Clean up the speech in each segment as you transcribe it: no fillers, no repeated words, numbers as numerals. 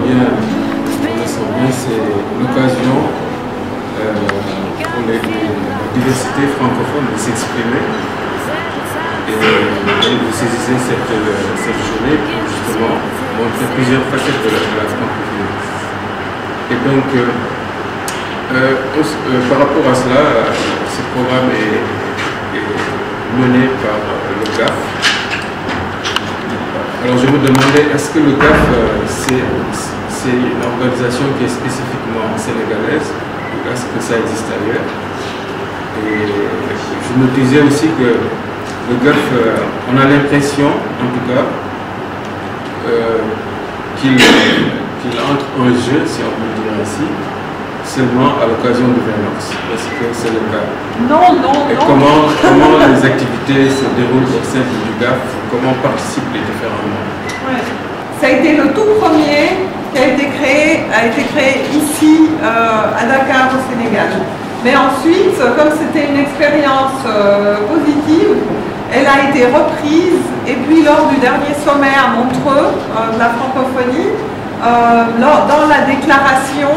bien, c'est l'occasion pour la diversité francophone de s'exprimer. Et vous saisissez cette journée pour justement montrer plusieurs facettes de la francophonie. Et donc, par rapport à cela, ce programme est mené par le GAF. Alors je me demandais, est-ce que le GAF, c'est une organisation qui est spécifiquement sénégalaise ou est-ce que ça existe ailleurs? Et je me disais aussi que le GAF, on a l'impression, en tout cas, qu'il entre en jeu, si on peut dire ainsi, seulement à l'occasion du Venox. Est-ce que c'est le cas? Non, non, et non. Comment les activités se déroulent au sein du GAF? Comment participent les différents membres? Ouais. Ça a été le tout premier qui a été créé ici à Dakar au Sénégal. Mais ensuite, comme c'était une expérience positive, elle a été reprise et puis lors du dernier sommet à Montreux de la francophonie, dans la déclaration,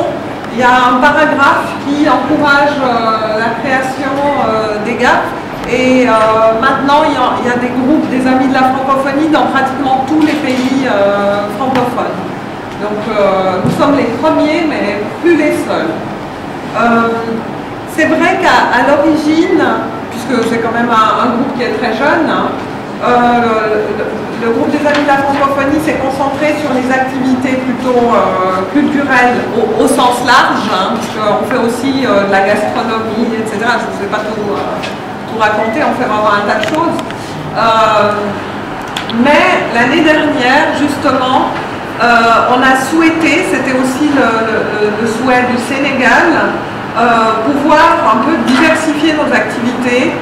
il y a un paragraphe qui encourage la création des GAF et maintenant il y a des groupes des amis de la francophonie dans pratiquement tous les pays francophones. Donc nous sommes les premiers mais plus les seuls. C'est vrai qu'à l'origine, puisque c'est quand même un groupe qui est très jeune, le groupe des amis de la francophonie s'est concentré sur les activités plutôt culturelles au sens large, puisqu'on fait aussi de la gastronomie, etc. Je ne vais pas tout raconter, on fait vraiment un tas de choses. Mais l'année dernière, justement, on a souhaité, c'était aussi le souhait du Sénégal, pouvoir un peu diversifier nos activités,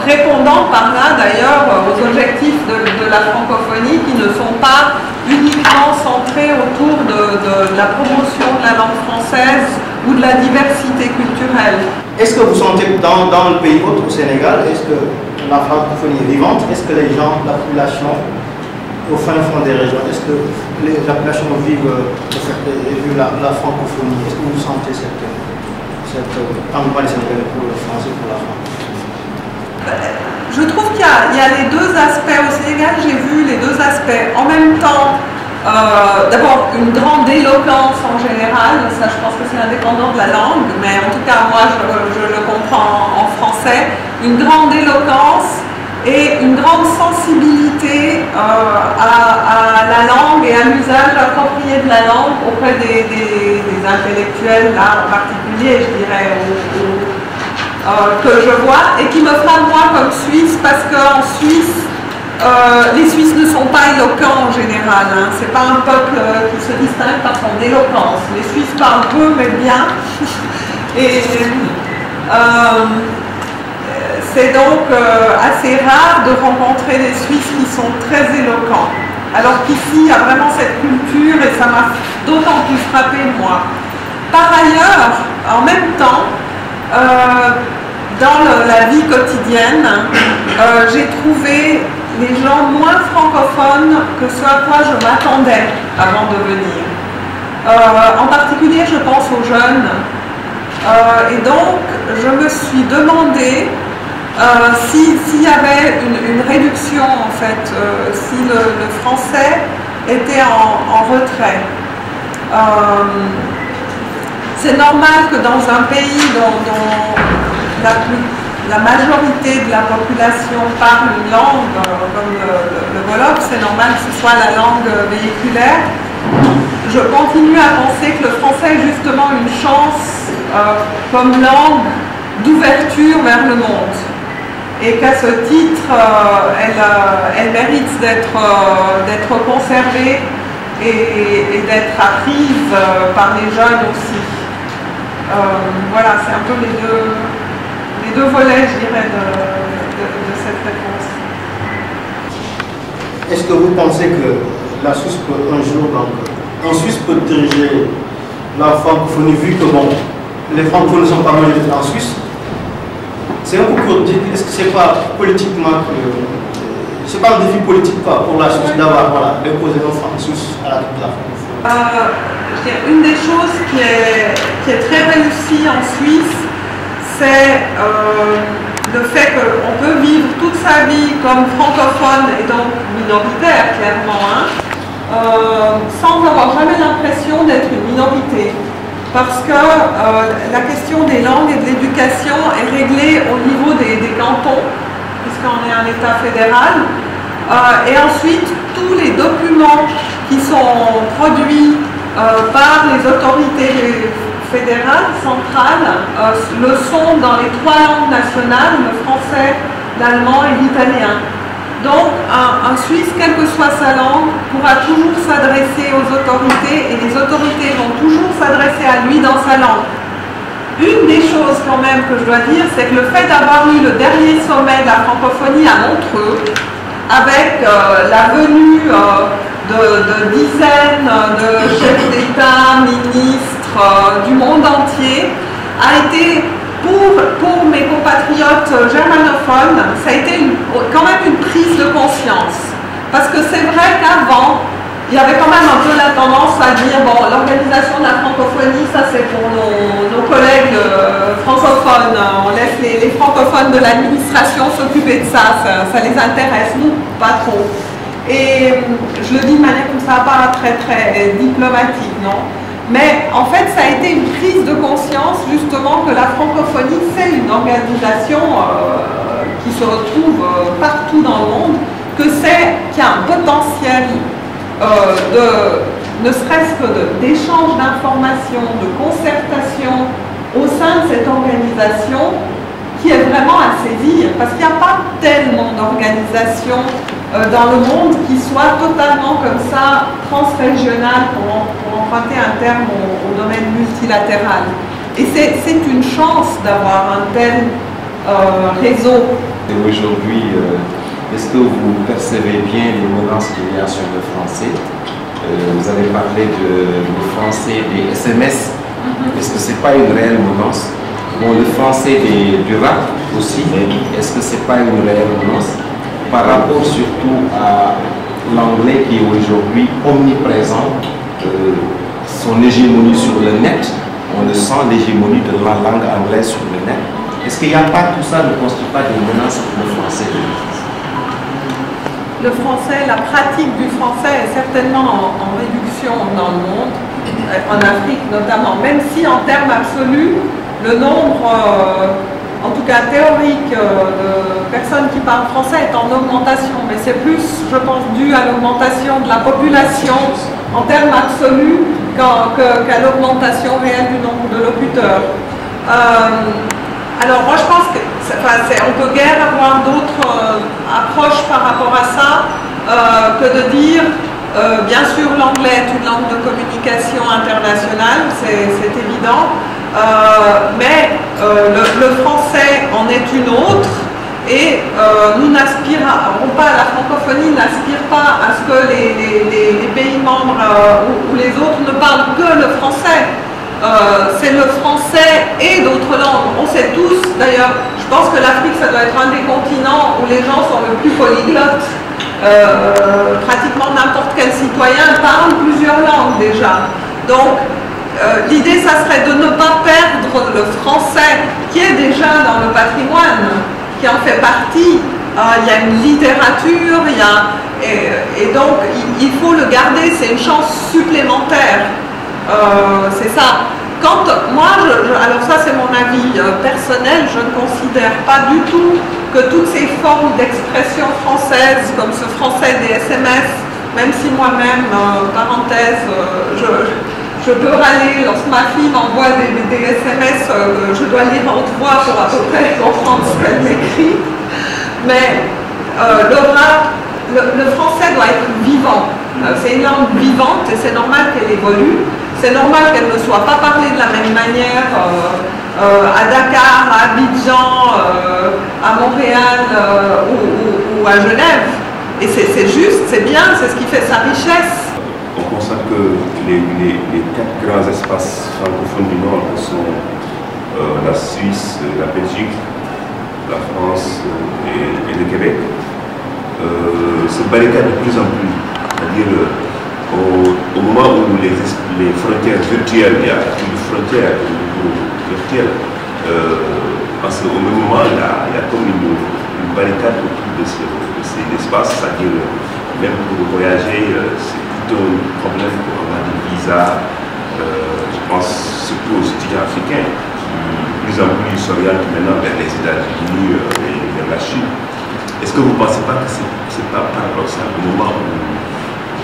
répondant par là d'ailleurs aux objectifs de la francophonie qui ne sont pas uniquement centrés autour de la promotion de la langue française ou de la diversité culturelle. Est-ce que vous sentez que dans le pays autre, au Sénégal, est-ce que la francophonie est vivante? Est-ce que les gens, la population, au fin fond des régions, est-ce que la population vive la francophonie? Est-ce que vous sentez cette engouement des Sénégalais pour le français, pour la France? Je trouve qu'il y a les deux aspects au Sénégal, j'ai vu les deux aspects. En même temps, d'abord une grande éloquence en général, ça je pense que c'est indépendant de la langue, mais en tout cas moi je le comprends en français, une grande éloquence et une grande sensibilité à la langue et à l'usage approprié de la langue auprès des intellectuels, là en particulier, je dirais, que je vois, et qui me frappe moi comme Suisse, parce qu'en Suisse, les Suisses ne sont pas éloquents en général, c'est pas un peuple qui se distingue par son éloquence. Les Suisses parlent peu mais bien, et c'est donc assez rare de rencontrer des Suisses qui sont très éloquents. Alors qu'ici, il y a vraiment cette culture et ça m'a d'autant plus frappé moi. Par ailleurs, en même temps, dans la vie quotidienne, j'ai trouvé les gens moins francophones que ce à quoi je m'attendais avant de venir. En particulier, je pense aux jeunes. Et donc, je me suis demandé s'il y avait une réduction, en fait, si le français était en retrait. C'est normal que dans un pays dont la majorité de la population parle une langue comme le Wolof, c'est normal que ce soit la langue véhiculaire. Je continue à penser que le français est justement une chance comme langue d'ouverture vers le monde. Et qu'à ce titre, elle mérite d'être conservée et d'être apprise par les jeunes aussi. Voilà, c'est un peu les deux volets, je dirais, de cette réponse. Est-ce que vous pensez que la Suisse peut un jour, en Suisse peut diriger la francophonie, vu que bon, les francophones ne sont pas majoritaires en Suisse? C'est un peu politique. Est-ce que c'est pas politiquement que c'est pas un défi politique quoi, pour la Suisse d'avoir imposé nos Francis à toute la France. Une des choses qui est très réussie en Suisse, c'est le fait qu'on peut vivre toute sa vie comme francophone et donc minoritaire clairement, sans avoir jamais l'impression d'être une minorité. Parce que la question des langues et de l'éducation est réglée au niveau des cantons, puisqu'on est un État fédéral. Et ensuite, tous les documents qui sont produits par les autorités fédérales, centrales, le sont dans les 3 langues nationales, le français, l'allemand et l'italien. Donc, un Suisse, quelle que soit sa langue, pourra toujours s'adresser aux autorités et les autorités vont toujours s'adresser à lui dans sa langue. Une des choses quand même que je dois dire, c'est que le fait d'avoir eu le dernier sommet de la francophonie à Montreux, avec la venue de dizaines de chefs d'État, ministres du monde entier, a été pour mes compatriotes germanophones, ça a été quand même une prise de conscience. Parce que c'est vrai qu'avant, il y avait quand même un peu la tendance à dire, bon, l'organisation de la francophonie, ça c'est pour nos collègues francophones, on laisse les francophones de l'administration s'occuper de ça, ça les intéresse, nous, pas trop. Et je le dis de manière comme ça, pas très très diplomatique, non? Mais en fait, ça a été une prise de conscience justement que la francophonie, c'est une organisation qui se retrouve partout dans le monde, qu'il y a un potentiel ne serait-ce que d'échange d'informations, de concertation au sein de cette organisation qui est vraiment à saisir, parce qu'il n'y a pas tellement d'organisations dans le monde qui soient totalement comme ça, transrégionales, pour emprunter un terme au domaine multilatéral. Et c'est une chance d'avoir un tel réseau. Et aujourd'hui, est-ce que vous percevez bien les menaces qu'il y a sur le français? Vous avez parlé du français des SMS. Est-ce que ce n'est pas une réelle menace? Bon, le français du rap aussi, est-ce que ce n'est pas une réelle menace? Par rapport surtout à l'anglais qui est aujourd'hui omniprésent, son hégémonie sur le net, on le sent, l'hégémonie de la langue anglaise sur le net. Est-ce qu'il n'y a pas tout ça ne constitue pas des menaces pour le français? Le français, la pratique du français est certainement en réduction dans le monde, en Afrique notamment, même si en termes absolus, le nombre, en tout cas théorique, de personnes qui parlent français est en augmentation, mais c'est plus, je pense, dû à l'augmentation de la population en termes absolus qu'à l'augmentation réelle du nombre de locuteurs. Alors moi je pense qu'on peut guère avoir d'autres approches par rapport à ça que de dire, bien sûr l'anglais est une langue de communication internationale, c'est évident, mais le français en est une autre et nous n'aspirons pas, la francophonie n'aspire pas à ce que les pays membres ou les autres ne parlent que le français. C'est le français et d'autres langues. On sait tous, d'ailleurs, je pense que l'Afrique, ça doit être un des continents où les gens sont le plus polyglottes. Pratiquement n'importe quel citoyen parle plusieurs langues déjà. Donc, l'idée, ça serait de ne pas perdre le français, qui est déjà dans le patrimoine, qui en fait partie. Il y a une littérature, et donc il faut le garder, c'est une chance supplémentaire. C'est ça. Quand moi, alors ça c'est mon avis personnel, je ne considère pas du tout que toutes ces formes d'expression française, comme ce français des SMS, même si moi-même, parenthèse, je peux râler lorsque ma fille m'envoie des SMS, je dois lire en haute voix pour à peu près comprendre ce qu'elle m'écrit. Mais le français doit être vivant. C'est une langue vivante et c'est normal qu'elle évolue. C'est normal qu'elle ne soit pas parlée de la même manière à Dakar, à Abidjan, à Montréal ou à Genève. Et c'est juste, c'est bien, c'est ce qui fait sa richesse. On constate que les 4 grands espaces francophones du Nord sont la Suisse, la Belgique, la France et le Québec. se barricade de plus en plus. C'est-à-dire, au moment où les frontières virtuelles, il y a une frontière au niveau virtuel, parce qu'au même moment, il y a comme une barricade autour de ces espaces, c'est-à-dire, même pour voyager, c'est plutôt un problème pour avoir des visas, je pense surtout aux étudiants africains, qui plus en plus s'orientent maintenant vers les États-Unis et vers la Chine. Est-ce que vous ne pensez pas que ce n'est pas paradoxal au moment où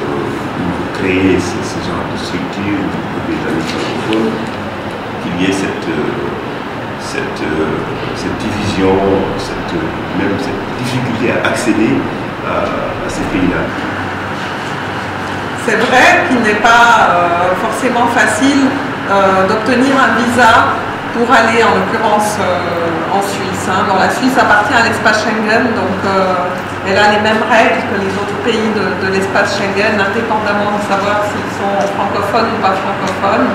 vous créez ce genre de structure pour des amis francophones, qu'il y ait cette division, même cette difficulté à accéder à ces pays-là? C'est vrai qu'il n'est pas forcément facile d'obtenir un visa pour aller en l'occurrence en Suisse. Bon, la Suisse appartient à l'espace Schengen, donc elle a les mêmes règles que les autres pays de l'espace Schengen, indépendamment de savoir s'ils sont francophones ou pas francophones.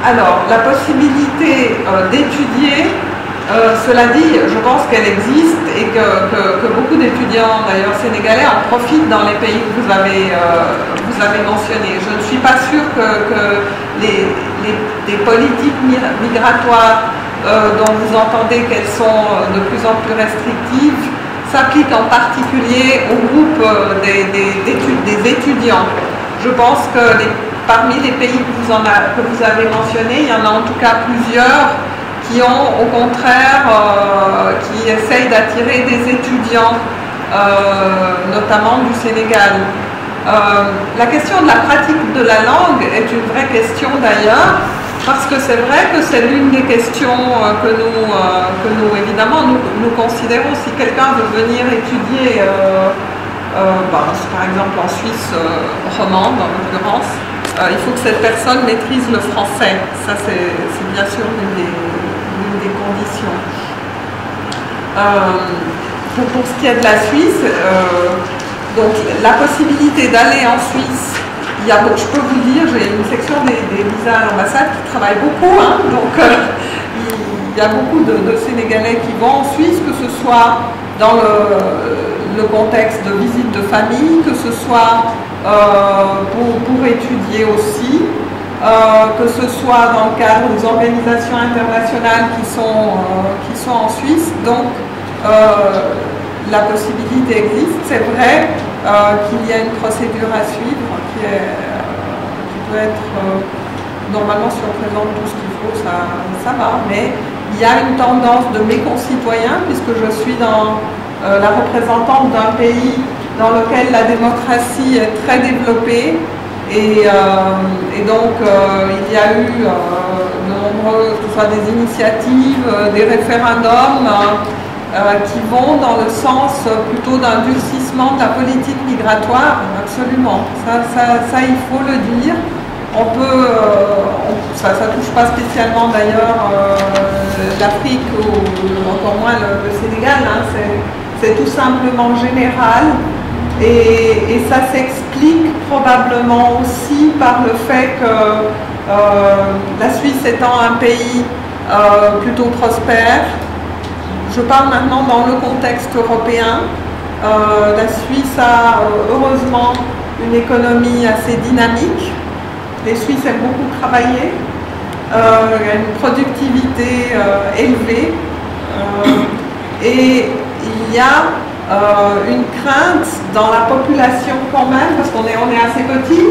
Alors, la possibilité d'étudier, cela dit, je pense qu'elle existe et que beaucoup d'étudiants, d'ailleurs sénégalais, en profitent dans les pays que vous avez mentionnés. Je ne suis pas sûre que les politiques migratoires dont vous entendez qu'elles sont de plus en plus restrictives s'appliquent en particulier au groupe des étudiants. Je pense que parmi les pays que vous avez mentionnés, il y en a en tout cas plusieurs qui ont au contraire, qui essayent d'attirer des étudiants, notamment du Sénégal. La question de la pratique de la langue est une vraie question d'ailleurs, parce que c'est vrai que c'est l'une des questions que nous évidemment, nous considérons. Si quelqu'un veut venir étudier, par exemple en Suisse romande en l'occurrence, il faut que cette personne maîtrise le français. Ça, c'est bien sûr l'une des conditions. Pour ce qui est de la Suisse, donc la possibilité d'aller en Suisse, je peux vous dire, j'ai une section des visas à l'ambassade qui travaille beaucoup, donc il y a beaucoup de Sénégalais qui vont en Suisse, que ce soit dans le contexte de visite de famille, que ce soit pour étudier aussi, que ce soit dans le cadre des organisations internationales qui sont en Suisse. Donc la possibilité existe. C'est vrai qu'il y a une procédure à suivre qui peut être normalement, si on présente tout ce qu'il faut, ça va, mais il y a une tendance de mes concitoyens, puisque je suis dans la représentante d'un pays dans lequel la démocratie est très développée, et donc il y a eu de nombreuses, que ce soit des initiatives, des référendums qui vont dans le sens plutôt d'un durcissement de la politique migratoire, absolument. Ça il faut le dire. Ça ne touche pas spécialement d'ailleurs l'Afrique ou encore moins le Sénégal, c'est tout simplement général, et ça s'explique probablement aussi par le fait que la Suisse étant un pays plutôt prospère, je parle maintenant dans le contexte européen, la Suisse a heureusement une économie assez dynamique. Les Suisses aiment beaucoup travailler, il y a une productivité élevée, et il y a une crainte dans la population quand même, parce qu'on est assez petit,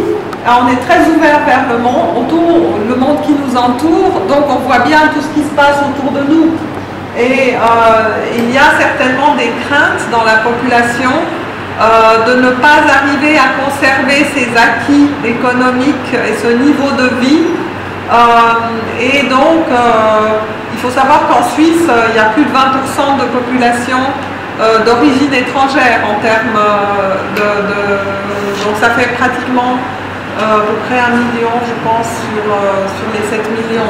on est très ouvert vers le monde qui nous entoure, donc on voit bien tout ce qui se passe autour de nous. Et il y a certainement des craintes dans la population de ne pas arriver à conserver ces acquis économiques et ce niveau de vie. Et donc, il faut savoir qu'en Suisse, il y a plus de 20% de population d'origine étrangère en termes donc ça fait pratiquement à peu près 1 million, je pense, sur les 7 millions.